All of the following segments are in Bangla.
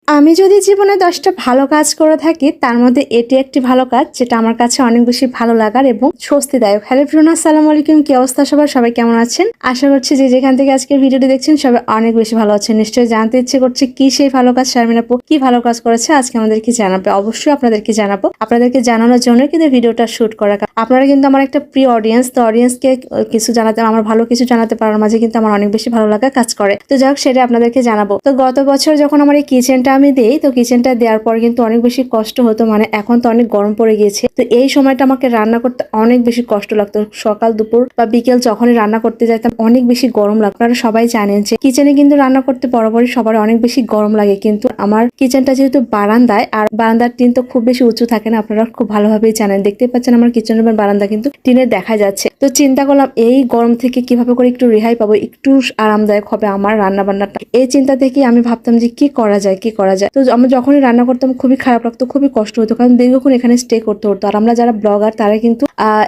আমি যদি জীবনে ১০টা ভালো কাজ করে থাকি তার মধ্যে এটি একটি ভালো কাজ যেটা আমার কাছে অনেক বেশি ভালো লাগার এবং স্বস্তিদায়ক। হ্যালো এভরিওয়ান, আসসালামু আলাইকুম। কি অবস্থা সবার? সবাই কেমন আছেন? আশা করছি যে যেখান থেকে আজকের ভিডিওটি দেখছেন সবাই অনেক বেশি ভালো আছেন। নিশ্চয়ই জানতে ইচ্ছে করছে কি সেই ভালো কাজ, শারমিন আপু কি ভালো কাজ করেছে আজকে আমাদেরকে জানাবে। অবশ্যই আপনাদেরকে জানাবো। আপনাদেরকে জানানোর জন্য কিন্তু ভিডিওটা শুট করা। আপনারা কিন্তু আমার একটা প্রিয় অডিয়েন্স, তো অডিয়েন্সকে কিছু জানাতে, আমার ভালো কিছু জানাতে পারার মাঝে কিন্তু আমার অনেক বেশি ভালো লাগা কাজ করে। তো যাই হোক, সেটা আপনাদেরকে জানাবো। তো গত বছর যখন আমার এই কিচেনটা আমি দেই, তো কিচেনটা দেওয়ার পর কিন্তু অনেক বেশি কষ্ট হতো, মানে এখন তো অনেক গরম পড়ে গিয়েছে। তো এই সময়টা আমাকে রান্না করতে অনেক বেশি কষ্ট লাগতো। সকাল দুপুর বা বিকেল যখনই রান্না করতে যাইতাম অনেক বেশি গরম লাগতো। আপনারা সবাই জানেন যে কিচেনে কিন্তু রান্না করতে বরাবরই সবার অনেক বেশি গরম লাগে, কিন্তু আমার কিচেনটা যেহেতু বারান্দায়, আর বারান্দার টিন তো খুব বেশি উঁচু থাকে না, আপনারা খুব ভালোভাবেই জানেন। দেখতে পাচ্ছেন আমার কিচেন রুমের বারান্দা কিন্তু টিনের দেখা যাচ্ছে। তো চিন্তা করলাম এই গরম থেকে কিভাবে করে একটু রেহাই পাবো, একটু আরামদায়ক হবে আমার রান্না বান্নাটা। এই চিন্তা থেকে আমি ভাবতাম যে কি করা যায়। তো আমি যখনই রান্না করতাম খুবই খারাপ লাগতো, খুবই কষ্ট হতো, কারণ দীর্ঘক্ষণ এখানে স্টে করতে হতো। আর আমরা যারা ব্লগার তারা কিন্তু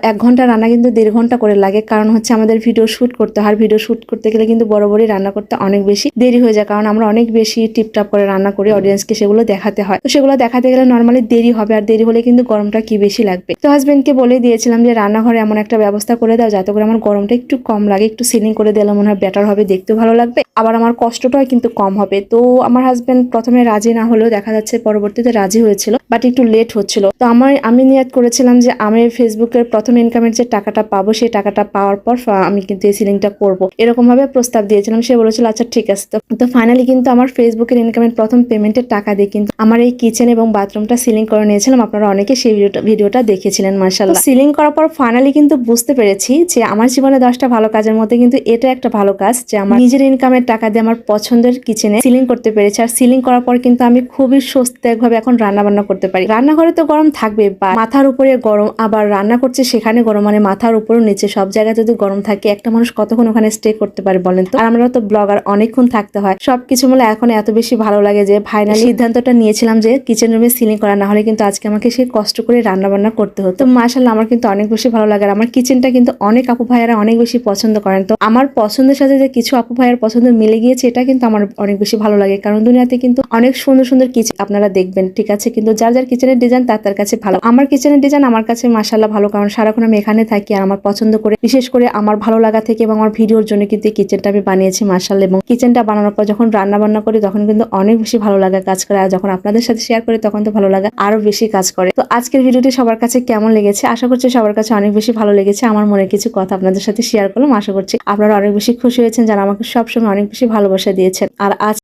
1 ঘন্টা রান্না কিন্তু 1.5 ঘন্টা করে লাগে, কারণ হচ্ছে আমাদের ভিডিও শুট করতে হয়। ভিডিও শুট করতে গেলে কিন্তু বরাবরই রান্না করতে অনেক বেশি দেরি হয়ে যায়, কারণ আমরা অনেক বেশি টিপটাপ করে রান্না করি, অডিয়েন্সকে সেগুলো দেখাতে হয়। তো সেগুলো দেখাতে গেলে নর্মালি দেরি হবে, আর দেরি হলে কিন্তু গরমটা কি বেশি লাগবে। তো হাজবেন্ডকে বলে দিয়েছিলাম যে রান্নাঘরে এমন একটা ব্যবস্থা করে দাও যাতে করে আমার গরমটা একটু কম লাগে, একটু সিলিং করে দিলে মনে হয় বেটার হবে, দেখতেও ভালো লাগবে, আবার আমার কষ্টটাও কিন্তু কম হবে। তো আমার হাজবেন্ড প্রথমে রাজি না হলেও দেখা যাচ্ছে পরবর্তীতে রাজি হয়েছিল, বাট একটু লেট হচ্ছিল। তো আমি নিয়ত করেছিলাম যে আমি ফেসবুকের প্রথম ইনকামের যে টাকাটা পাবো, সেই টাকাটা পাওয়ার পর আমি কিন্তু এই সিলিংটা করবো, এরকম ভাবে প্রস্তাব দিয়েছিলাম। সে বলেছিল আচ্ছা ঠিক আছে। তো ফাইনালি কিন্তু আমার ফেসবুকের ইনকামের প্রথম পেমেন্টের টাকা দিয়ে কিন্তু আমার এই কিচেন এবং বাথরুমটা সিলিং করে নিয়েছিলাম। আপনারা অনেকে সেই ভিডিওটা দেখেছিলেন। মাশাআল্লাহ, সিলিং করার পর ফাইনালি কিন্তু বুঝতে পেরেছি যে আমার জীবনে 10টা ভালো কাজের মধ্যে কিন্তু এটা একটা ভালো কাজ, যে আমার নিজের ইনকামের টাকা দিয়ে আমার পছন্দের কিচেনে সিলিং করতে পেরেছি। আর সিলিং করার পর কিন্তু আমি খুবই স্বস্তিদায়ক ভাবে এখন রান্না বান্না করতে পারি। রান্নাঘরে তো গরম থাকবে, বা মাথার উপরে গরম, আবার রান্না করছে সেখানে গরম, মানে মাথার উপরে নিচে সব জায়গায় যদি গরম থাকে, একটা মানুষ কতক্ষণ ওখানে স্টে করতে পারে বলেন তো? আর আমরা তো ব্লগার, অনেকক্ষণ থাকতে হয়। সবকিছু মিলে এখন এত বেশি ভালো লাগে যে ফাইনালি সিদ্ধান্তটা নিয়েছিলাম যে কিচেন রুমে সিলিং করা, না হলে কিন্তু আজকে আমাকে সেই কষ্ট করে রান্না বান্না করতে হতো। মাশাআল্লাহ, আমার কিন্তু অনেক বেশি ভালো লাগে। আর আমার কিচেনটা কিন্তু অনেক আপু ভাইয়ারা অনেক বেশি পছন্দ করেন। তো আমার পছন্দের সাথে যে কিছু আপু ভাইয়ার পছন্দ মিলে গিয়েছে, এটা কিন্তু আমার অনেক বেশি ভালো লাগে, কারণ দুনিয়াতে কিন্তু অনেক সুন্দর সুন্দর কিচেন আপনারা দেখবেন, ঠিক আছে, কিন্তু যার যার কিচেনের ডিজাইন তার কাছে ভালো। আমার কিচেনের ডিজাইন আমার কাছে মাশাআল্লাহ ভালো, কারণ সারাক্ষণ আমি এখানে থাকি আর আমার পছন্দ করে, বিশেষ করে আমার ভালো লাগা থেকে এবং আমার ভিডিওর জন্য কিন্তু এই কিচেনটা আমি বানিয়েছি মাশাআল্লাহ। এবং কিচেনটা বানানোর পর যখন রান্না বান্না করি তখন কিন্তু অনেক বেশি ভালো লাগা কাজ করে, আর যখন আপনাদের সাথে শেয়ার করি তখন তো ভালো লাগা আরো বেশি কাজ করে। তো আজকের ভিডিওটি সবার কাছে কেমন লেগেছে? আশা করছি সবার কাছে অনেক বেশি ভালো লেগেছে। আমার মনের কিছু কথা আপনাদের সাথে শেয়ার করলাম। আশা করছি আপনারা অনেক বেশি খুশি হয়েছেন, যারা আমাকে সবসময় অনেক বেশি ভালোবাসা দিয়েছেন। আর আজ